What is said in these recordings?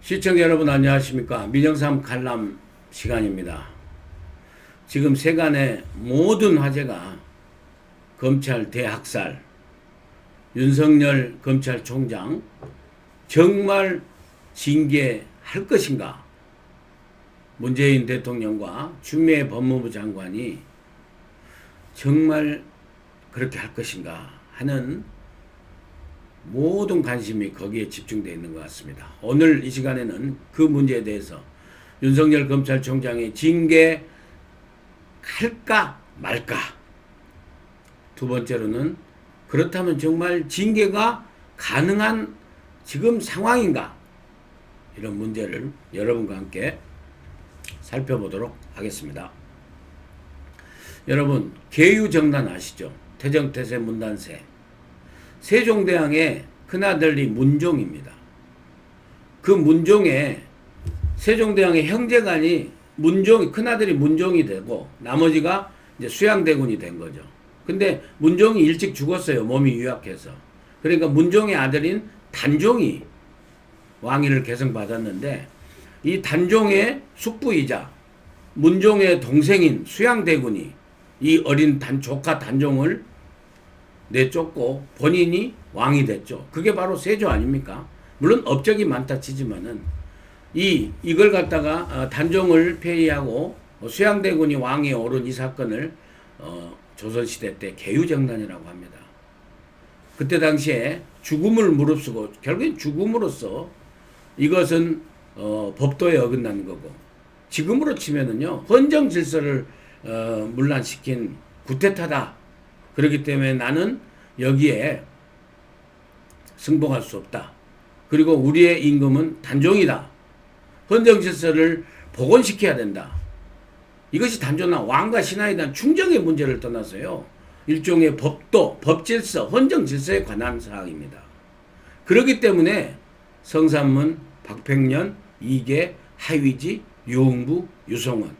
시청자 여러분 안녕하십니까. 민영삼 칼럼 시간입니다. 지금 세간의 모든 화제가 검찰 대학살, 윤석열 검찰총장 정말 징계할 것인가, 문재인 대통령과 추미애 법무부 장관이 정말 그렇게 할 것인가 하는 모든 관심이 거기에 집중되어 있는 것 같습니다. 오늘 이 시간에는 그 문제에 대해서 윤석열 검찰총장의 징계할까 말까, 두 번째로는 그렇다면 정말 징계가 가능한 지금 상황인가, 이런 문제를 여러분과 함께 살펴보도록 하겠습니다. 여러분, 계유정난 아시죠? 태정태세 문단세. 세종대왕의 큰아들이 문종입니다. 그 문종의 세종대왕의 형제간이 큰아들이 문종이 되고 나머지가 이제 수양대군이 된 거죠. 근데 문종이 일찍 죽었어요. 몸이 유약해서. 그러니까 문종의 아들인 단종이 왕위를 계승받았는데, 이 단종의 숙부이자 문종의 동생인 수양대군이 이 어린 조카 단종을 내쫓고 본인이 왕이 됐죠. 그게 바로 세조 아닙니까? 물론 업적이 많다 치지만은 이걸 갖다가 단종을 폐위하고 수양대군이 왕위에 오른 이 사건을 조선시대 때 계유정난이라고 합니다. 그때 당시에 죽음을 무릅쓰고 결국엔 죽음으로써 이것은 법도에 어긋난 거고, 지금으로 치면은요 헌정 질서를 문란시킨 구테타다. 그렇기 때문에 나는 여기에 승복할 수 없다. 그리고 우리의 임금은 단종이다. 헌정 질서를 복원시켜야 된다. 이것이 단조나 왕과 신하에 대한 충정의 문제를 떠나서요, 일종의 법도, 법질서, 헌정 질서에 관한 사항입니다. 그렇기 때문에 성산문, 박팽년, 이계, 하위지, 유흥부, 유송원,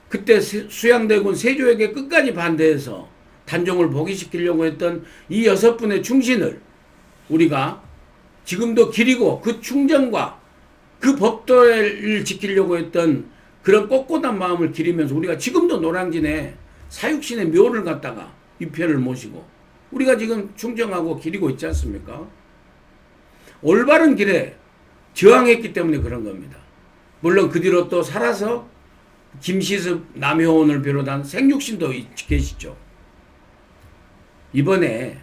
그때 수양대군 세조에게 끝까지 반대해서 단종을 복위시키려고 했던 이 6분의 충신을 우리가 지금도 기리고, 그 충정과 그 법도를 지키려고 했던 그런 꼿꼿한 마음을 기리면서 우리가 지금도 노량진에 사육신의 묘를 갖다가 위패를 모시고 우리가 지금 충정하고 기리고 있지 않습니까? 올바른 길에 저항했기 때문에 그런 겁니다. 물론 그 뒤로 또 살아서 김시습, 남효원을 비롯한 생육신도 계시죠. 이번에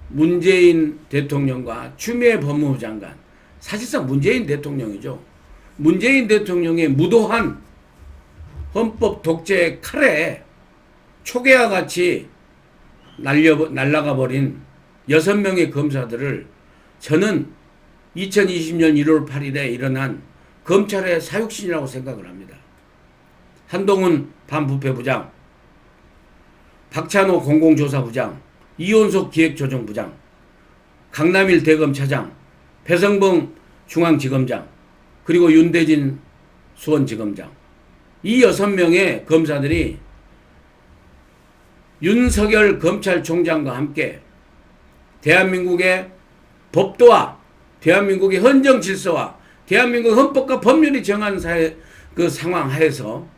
문재인 대통령과 추미애 법무부 장관, 사실상 문재인 대통령이죠. 문재인 대통령의 무도한 헌법 독재의 칼에 초계와 같이 날아가 버린 6명의 검사들을 저는 2020년 1월 8일에 일어난 검찰의 사육신이라고 생각을 합니다. 한동훈 반부패부장, 박찬호 공공조사부장, 이원석 기획조정부장, 강남일 대검차장, 배성봉 중앙지검장, 그리고 윤대진 수원지검장, 이 6명의 검사들이 윤석열 검찰총장과 함께 대한민국의 법도와 대한민국의 헌정 질서와 대한민국 헌법과 법률이 정한 그 상황 하에서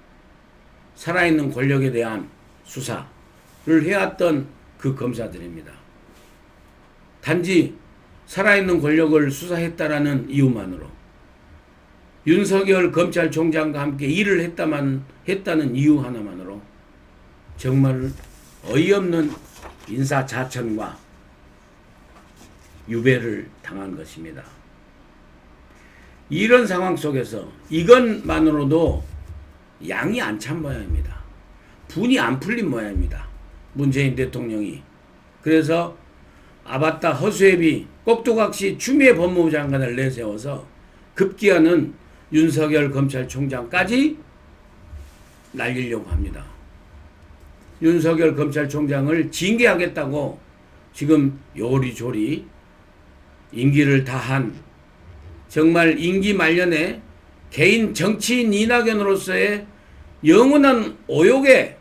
살아있는 권력에 대한 수사를 해왔던 그 검사들입니다. 단지 살아있는 권력을 수사했다라는 이유만으로, 윤석열 검찰총장과 함께 일을 했다는 이유 하나만으로 정말 어이없는 인사자천과 유배를 당한 것입니다. 이런 상황 속에서 이것만으로도 양이 안 찬 모양입니다. 분이 안 풀린 모양입니다. 문재인 대통령이. 그래서 아바타 허수애비 꼭두각시 추미애 법무부 장관을 내세워서 급기야는 윤석열 검찰총장까지 날리려고 합니다. 윤석열 검찰총장을 징계하겠다고 지금 요리조리 임기를 다한, 정말 임기 말년에 개인 정치인 이낙연으로서의 영원한 오욕의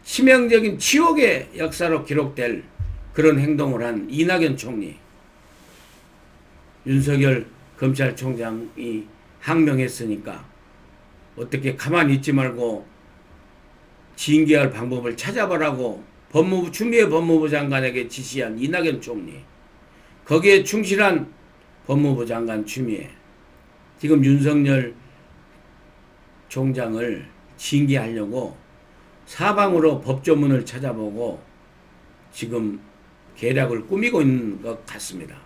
치명적인 치욕의 역사로 기록될 그런 행동을 한 이낙연 총리, 윤석열 검찰총장이 항명했으니까 어떻게 가만히 있지 말고 징계할 방법을 찾아보라고 추미애 법무부 장관에게 지시한 이낙연 총리, 거기에 충실한 법무부 장관 추미애, 지금 윤석열 총장을 징계하려고 사방으로 법조문을 찾아보고 지금 계략을 꾸미고 있는 것 같습니다.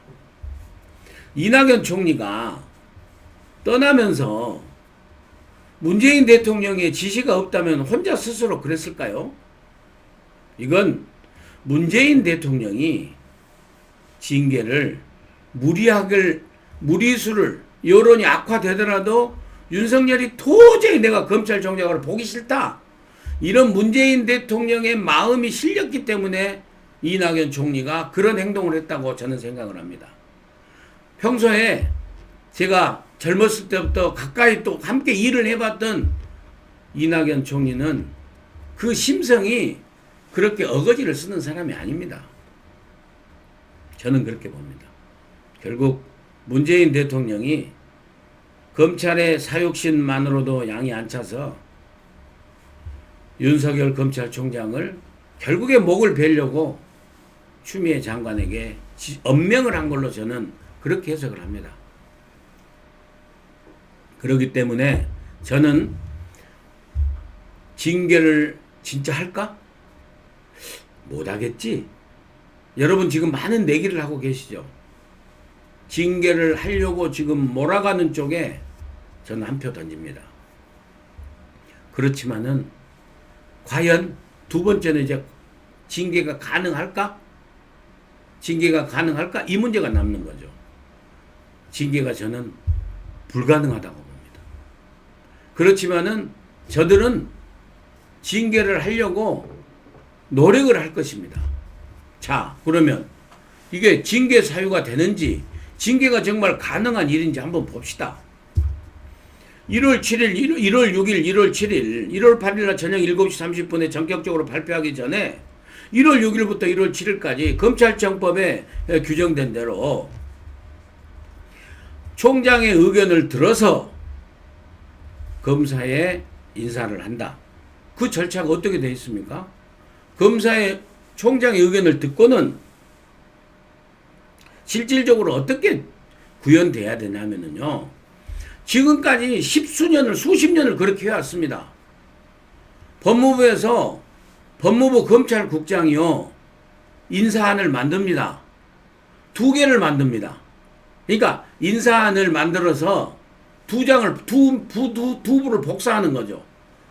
이낙연 총리가 떠나면서 문재인 대통령의 지시가 없다면 혼자 스스로 그랬을까요? 이건 문재인 대통령이 징계를 무리수를 여론이 악화되더라도 윤석열이 도저히 내가 검찰총장을 보기 싫다, 이런 문재인 대통령의 마음이 실렸기 때문에 이낙연 총리가 그런 행동을 했다고 저는 생각을 합니다. 평소에 제가 젊었을 때부터 가까이 또 함께 일을 해봤던 이낙연 총리는 그 심성이 그렇게 어거지를 쓰는 사람이 아닙니다. 저는 그렇게 봅니다. 결국 문재인 대통령이 검찰의 사육신만으로도 양이 안 차서 윤석열 검찰총장을 결국에 목을 베려고 추미애 장관에게 엄명을 한 걸로 저는 그렇게 해석을 합니다. 그렇기 때문에 저는 징계를 진짜 할까? 못하겠지. 여러분 지금 많은 내기를 하고 계시죠. 징계를 하려고 지금 몰아가는 쪽에 저는 한 표 던집니다. 그렇지만은 과연 두 번째는 이제 징계가 가능할까? 징계가 가능할까? 이 문제가 남는 거죠. 징계가 저는 불가능하다고 봅니다. 그렇지만은 저들은 징계를 하려고 노력을 할 것입니다. 자, 그러면 이게 징계 사유가 되는지, 징계가 정말 가능한 일인지 한번 봅시다. 1월 7일, 1월 6일, 1월 7일, 1월 8일 저녁 7시 30분에 전격적으로 발표하기 전에 1월 6일부터 1월 7일까지 검찰청법에 규정된 대로 총장의 의견을 들어서 검사에 인사를 한다. 그 절차가 어떻게 되어 있습니까? 검사의 총장의 의견을 듣고는 실질적으로 어떻게 구현돼야 되냐면요. 지금까지 수십 년을 그렇게 해왔습니다. 법무부에서 법무부 검찰국장이요, 인사안을 만듭니다. 2개를 만듭니다. 그러니까 인사안을 만들어서 두 부를 복사하는 거죠.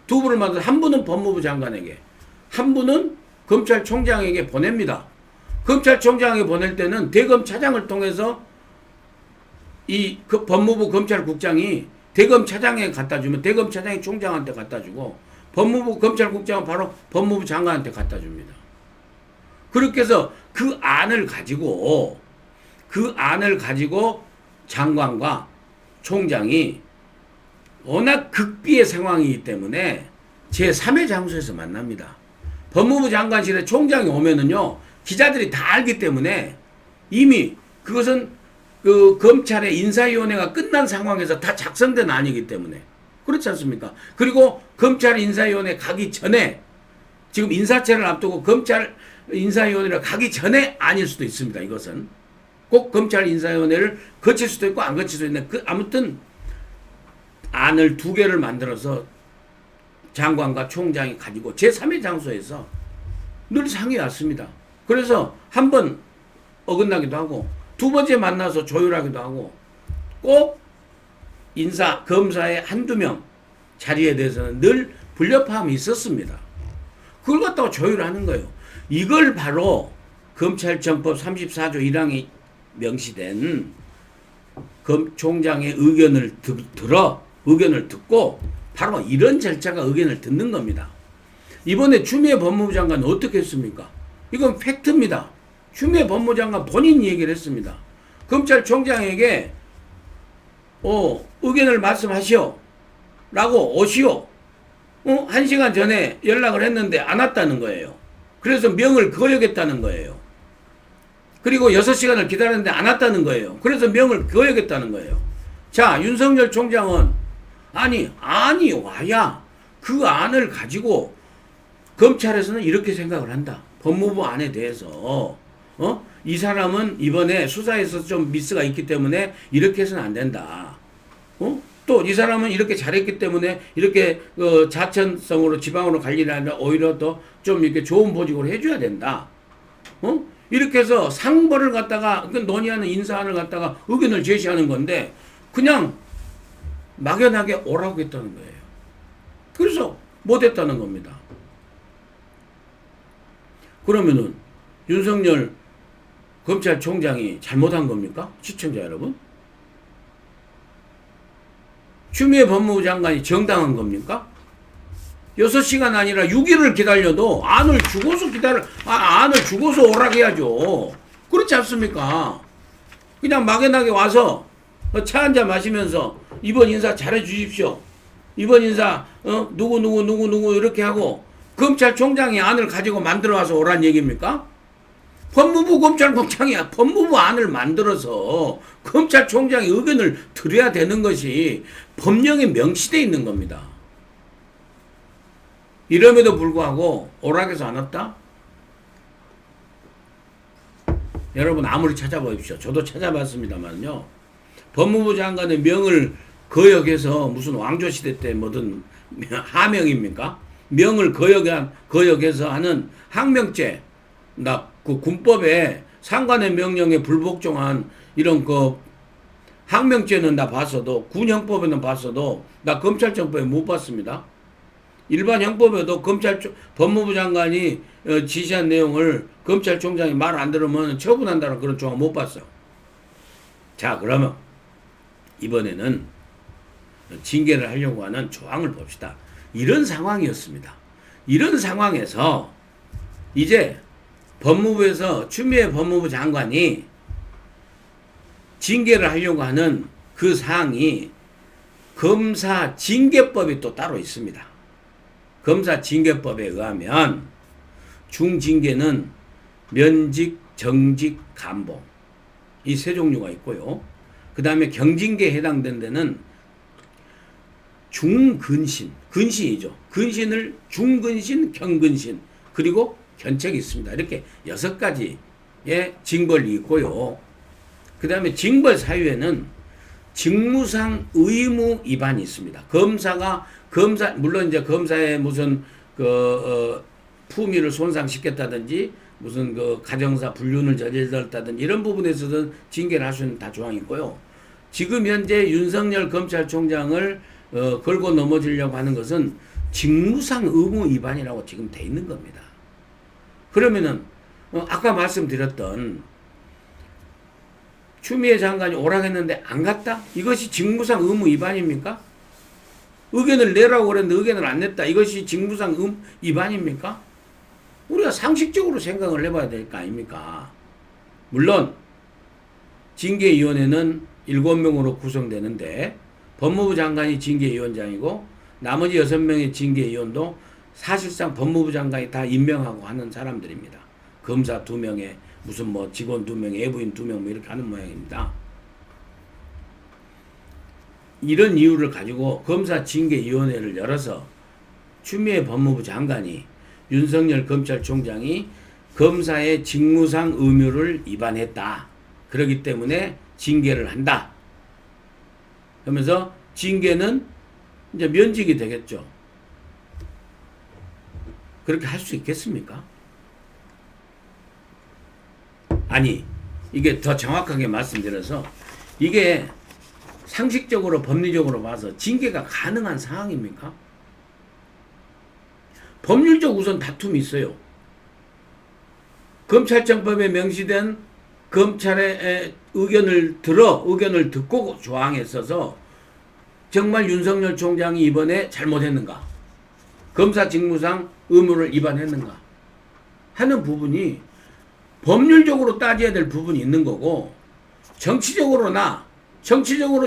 2부를 만들어 한 부는 법무부 장관에게, 한 부는 검찰총장에게 보냅니다. 검찰총장에게 보낼 때는 대검차장을 통해서 그 법무부 검찰국장이 대검차장에 갖다 주면 대검차장이 총장한테 갖다 주고, 법무부 검찰국장은 바로 법무부 장관한테 갖다 줍니다. 그렇게 해서 그 안을 가지고 장관과 총장이 워낙 극비의 상황이기 때문에 제3의 장소에서 만납니다. 법무부 장관실에 총장이 오면은요, 기자들이 다 알기 때문에 이미 그것은 그 검찰의 인사위원회가 끝난 상황에서 다 작성된 안이기 때문에 그렇지 않습니까? 그리고 검찰 인사위원회 가기 전에, 지금 인사체를 앞두고 검찰 인사위원회를 가기 전에 아닐 수도 있습니다. 이것은 꼭 검찰 인사위원회를 거칠 수도 있고 안 거칠 수도 있는, 아무튼 안을 2개를 만들어서 장관과 총장이 가지고 제3의 장소에서 늘 상의해 왔습니다. 그래서 한 번 어긋나기도 하고, 2번째 만나서 조율하기도 하고, 꼭 검사의 한두 명 자리에 대해서는 늘 불협화음이 있었습니다. 그걸 갖다가 조율하는 거예요. 이걸 바로 검찰청법 34조 1항에 명시된 총장의 의견을 의견을 듣고 바로 이런 절차가 의견을 듣는 겁니다. 이번에 추미애 법무부 장관은 어떻게 했습니까? 이건 팩트입니다. 추미애 법무부 장관 본인이 얘기를 했습니다. 검찰총장에게 의견을 말씀하시오 라고 오시오. 1시간 전에 연락을 했는데 안 왔다는 거예요. 그래서 명을 거역했다는 거예요. 그리고 6시간을 기다렸는데 안 왔다는 거예요. 그래서 명을 거역했다는 거예요. 자, 윤석열 총장은 안이 와야 그 안을 가지고 검찰에서는 이렇게 생각을 한다. 법무부 안에 대해서 이 사람은 이번에 수사에서 좀 미스가 있기 때문에 이렇게 해서는 안 된다. 또 이 사람은 이렇게 잘했기 때문에 이렇게 자천성으로 지방으로 갈 일이 아니라 오히려 더 좀 이렇게 좋은 보직으로 해줘야 된다. 이렇게 해서 상벌을 갖다가 논의하는 인사안을 갖다가 의견을 제시하는 건데 그냥 막연하게 오라고 했다는 거예요. 그래서 못했다는 겁니다. 그러면은 윤석열 검찰총장이 잘못한 겁니까? 시청자 여러분? 추미애 법무부 장관이 정당한 겁니까? 6시간 아니라 6일을 기다려도 안을 주고서 오라해야죠. 그렇지 않습니까? 그냥 막연하게 와서 차 한잔 마시면서 이번 인사 잘해 주십시오. 이번 인사 누구 이렇게 하고 검찰총장이 안을 가지고 만들어 와서 오란 얘기입니까? 법무부 검찰총장이야. 법무부 안을 만들어서 검찰총장이 의견을 드려야 되는 것이 법령에 명시되어 있는 겁니다. 이럼에도 불구하고 오락해서 안 왔다? 여러분 아무리 찾아보십시오. 저도 찾아봤습니다만요. 법무부 장관의 명을 거역해서 무슨 왕조시대 때 뭐든 하명입니까? 명을 거역해서 하는 항명죄, 그 군법에 상관의 명령에 불복종한 이런 그 항명죄는 나 봤어도 군형법에는 봤어도 나 검찰청법에 못 봤습니다. 일반 형법에도 법무부 장관이 지시한 내용을 검찰총장이 말 안 들으면 처분한다는 그런 조항 못 봤어. 자, 그러면 이번에는 징계를 하려고 하는 조항을 봅시다. 이런 상황이었습니다. 이런 상황에서 이제 법무부에서 추미애 법무부 장관이 징계를 하려고 하는 그 사항이 검사 징계법이 또 따로 있습니다. 검사 징계법에 의하면 중징계는 면직, 정직, 감봉 이 세 종류가 있고요. 그 다음에 경징계에 해당된 데는 중근신, 근신이죠. 근신을 중근신, 경근신 그리고 견책이 있습니다. 이렇게 6가지의 징벌이 있고요. 그 다음에 징벌 사유에는 직무상 의무 위반이 있습니다. 물론 이제 검사의 무슨 품위를 손상시켰다든지 무슨 가정사 불륜을 저질렀다든지 이런 부분에서는 징계를 할 수 있는 다 조항이 있고요. 지금 현재 윤석열 검찰총장을 걸고 넘어지려고 하는 것은 직무상 의무 위반이라고 지금 돼 있는 겁니다. 그러면은 아까 말씀드렸던 추미애 장관이 오라했는데 안 갔다? 이것이 직무상 의무 위반입니까? 의견을 내라고 그랬는데 의견을 안 냈다. 이것이 직무상 의무 위반입니까? 우리가 상식적으로 생각을 해봐야 될 거 아닙니까? 물론 징계위원회는 7명으로 구성되는데 법무부 장관이 징계위원장이고 나머지 6명의 징계위원도 사실상 법무부 장관이 다 임명하고 하는 사람들입니다. 검사 2명에 무슨 뭐 직원 2명, 애부인 2명 뭐 이렇게 하는 모양입니다. 이런 이유를 가지고 검사징계위원회를 열어서 추미애 법무부 장관이 윤석열 검찰총장이 검사의 직무상 의무를 위반했다. 그렇기 때문에 징계를 한다. 그러면서 징계는 이제 면직이 되겠죠. 그렇게 할 수 있겠습니까? 아니, 이게 더 정확하게 말씀드려서 이게 상식적으로 법리적으로 봐서 징계가 가능한 상황입니까? 법률적 우선 다툼이 있어요. 검찰청법에 명시된 검찰의 의견을 듣고 조항에 있어서 정말 윤석열 총장이 이번에 잘못했는가? 검사 직무상 의무를 위반했는가? 하는 부분이 법률적으로 따져야 될 부분이 있는 거고, 정치적으로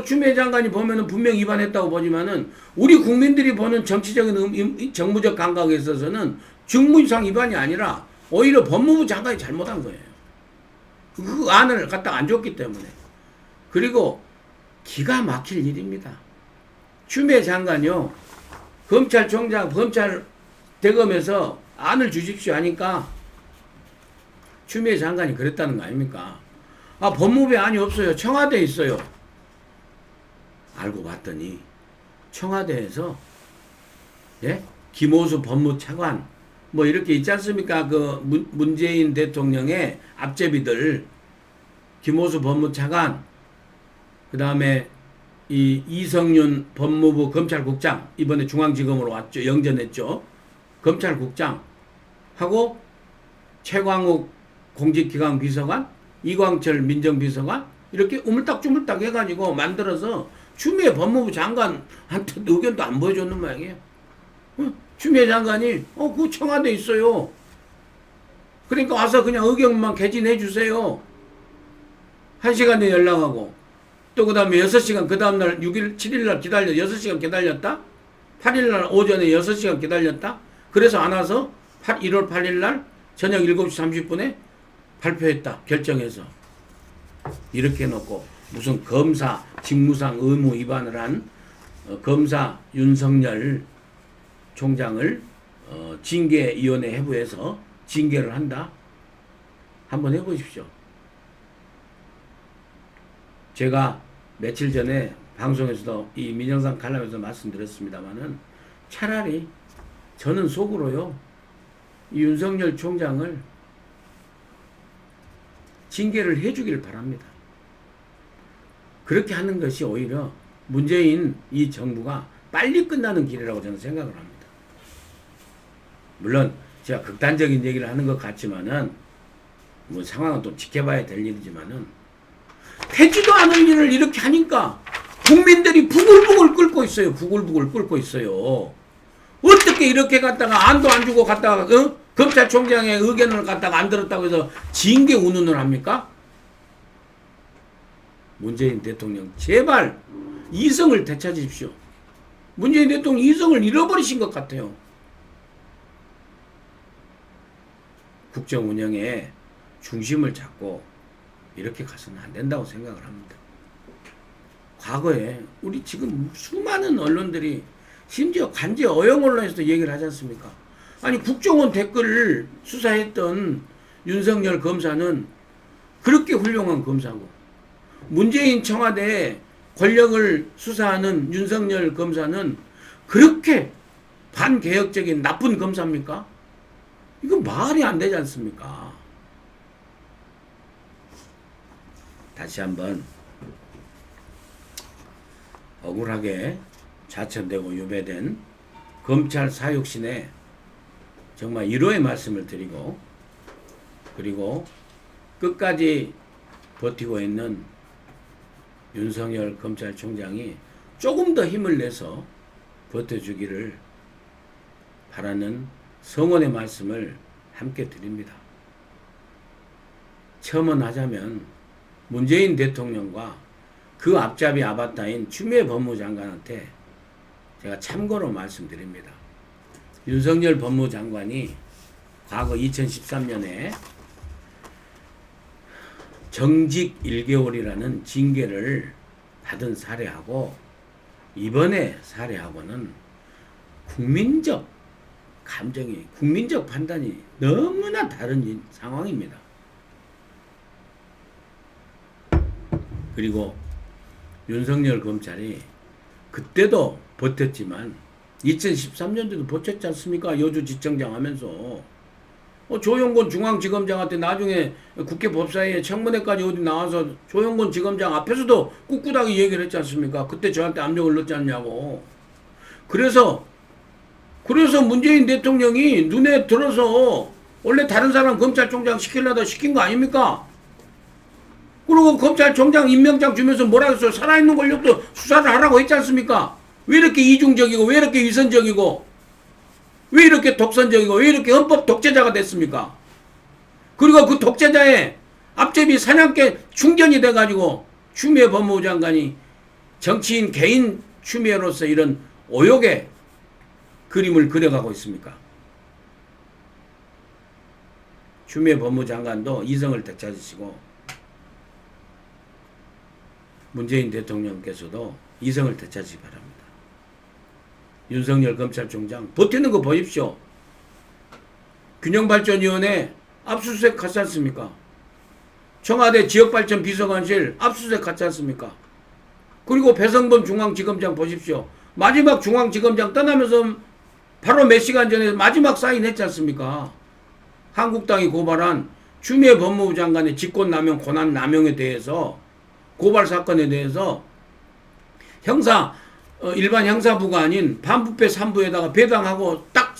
추미애 장관이 보면은 분명히 위반했다고 보지만은 우리 국민들이 보는 정치적인 정무적 감각에 있어서는 직무상 위반이 아니라 오히려 법무부 장관이 잘못한 거예요. 그 안을 갖다가 안 줬기 때문에. 그리고 기가 막힐 일입니다. 추미애 장관이요. 검찰총장, 검찰 대검에서 안을 주십시오 하니까 추미애 장관이 그랬다는 거 아닙니까? 아, 법무부에 안이 없어요. 청와대에 있어요. 알고 봤더니 청와대에서 예? 김호수 법무차관 뭐 이렇게 있지 않습니까? 그 문재인 대통령의 앞제비들 김호수 법무차관 그 다음에 이 이성윤 법무부 검찰국장 이번에 중앙지검으로 왔죠. 영전했죠. 검찰국장 하고 최광욱 공직기강 비서관 이광철 민정비서관 이렇게 우물딱주물딱 해가지고 만들어서 추미애 법무부 장관한테 의견도 안 보여줬는 모양이에요. 추미애 장관이 그 청와대에 있어요. 그러니까 와서 그냥 의견만 개진해 주세요. 1시간에 연락하고 또 그 다음에 6시간 그 다음날 6일 7일날 기다려 6시간 기다렸다. 8일날 오전에 6시간 기다렸다. 그래서 안 와서 1월 8일날 저녁 7시 30분에 발표했다. 결정해서. 이렇게 해놓고 무슨 검사 직무상 의무 위반을 한 검사 윤석열 총장을 징계위원회 해부해서 징계를 한다. 한번 해보십시오. 제가 며칠 전에 방송에서도 이 민영상 칼럼에서 말씀드렸습니다만은 차라리 저는 속으로요. 이 윤석열 총장을 징계를 해주기를 바랍니다. 그렇게 하는 것이 오히려 문재인 이 정부가 빨리 끝나는 길이라고 저는 생각을 합니다. 물론 제가 극단적인 얘기를 하는 것 같지만은 뭐 상황은 또 지켜봐야 될 일이지만은 되지도 않은 일을 이렇게 하니까 국민들이 부글부글 끓고 있어요. 부글부글 끓고 있어요. 어떻게 이렇게 갔다가 안도 안 주고 갔다가 검찰총장의 의견을 갖다가 안 들었다고 해서 징계 운운을 합니까? 문재인 대통령 제발 이성을 되찾으십시오. 문재인 대통령 이성을 잃어버리신 것 같아요. 국정 운영에 중심을 잡고 이렇게 가서는 안 된다고 생각을 합니다. 과거에 우리 지금 수많은 언론들이 심지어 간제 어영 언론에서도 얘기를 하지 않습니까? 아니 국정원 댓글을 수사했던 윤석열 검사는 그렇게 훌륭한 검사고 문재인 청와대 권력을 수사하는 윤석열 검사는 그렇게 반개혁적인 나쁜 검사입니까? 이거 말이 안 되지 않습니까? 다시 한번 억울하게 자천되고 유배된 검찰 사육신에 정말 위로의 말씀을 드리고 그리고 끝까지 버티고 있는 윤석열 검찰총장이 조금 더 힘을 내서 버텨주기를 바라는 성원의 말씀을 함께 드립니다. 첨언하자면 문재인 대통령과 그 앞잡이 아바타인 추미애 법무장관한테 제가 참고로 말씀드립니다. 윤석열 법무장관이 과거 2013년에 정직 1개월이라는 징계를 받은 사례하고 이번에 사례하고는 국민적 감정이, 국민적 판단이 너무나 다른 상황입니다. 그리고 윤석열 검찰이 그때도 버텼지만 2013년도도 버텼지 않습니까? 여주지청장 하면서 조용건 중앙지검장한테 나중에 국회 법사위에 청문회까지 어디 나와서 조용건 지검장 앞에서도 꿋꿋하게 얘기를 했지 않습니까? 그때 저한테 압력을 넣지 않냐고. 그래서 문재인 대통령이 눈에 들어서 원래 다른 사람 검찰총장 시키려다 시킨 거 아닙니까? 그리고 검찰총장 임명장 주면서 뭐라 했어요? 살아있는 권력도 수사를 하라고 했지 않습니까? 왜 이렇게 이중적이고 왜 이렇게 위선적이고 왜 이렇게 독선적이고 왜 이렇게 헌법 독재자가 됐습니까? 그리고 그 독재자의 앞제비 사냥개 충전이 돼가지고 추미애 법무부 장관이 정치인 개인 추미애로서 이런 오욕의 그림을 그려가고 있습니까? 추미애 법무부 장관도 이성을 되찾으시고 문재인 대통령께서도 이성을 되찾으시기 바랍니다. 윤석열 검찰총장 버티는 거 보십시오. 균형발전위원회 압수수색 갔지 않습니까? 청와대 지역발전 비서관실 압수수색 갔지 않습니까? 그리고 배성범 중앙지검장 보십시오. 마지막 중앙지검장 떠나면서 바로 몇 시간 전에 마지막 사인했지 않습니까? 한국당이 고발한 추미애 법무부 장관의 직권남용, 권한남용에 대해서 고발 사건에 대해서 일반 형사부가 아닌 반부패 3부에다가 배당하고 딱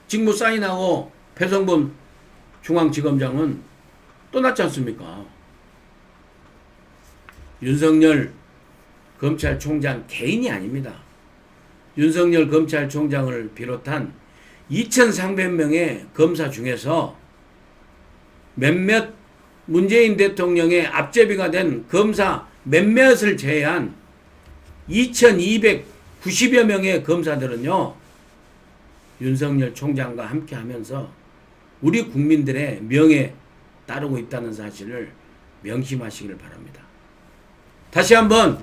직무 사인하고 배성범 중앙지검장은 떠났지 않습니까? 윤석열 검찰총장 개인이 아닙니다. 윤석열 검찰총장을 비롯한 2,300명의 검사 중에서 몇몇 문재인 대통령의 앞제비가 된 검사 몇몇을 제외한 2,290여 명의 검사들은요, 윤석열 총장과 함께 하면서 우리 국민들의 명예에 따르고 있다는 사실을 명심하시기를 바랍니다. 다시 한번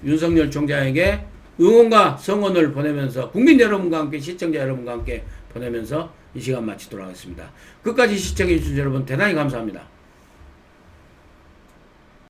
윤석열 총장에게 응원과 성원을 보내면서 국민 여러분과 함께 시청자 여러분과 함께 보내면서 이 시간 마치도록 하겠습니다. 끝까지 시청해 주신 여러분 대단히 감사합니다.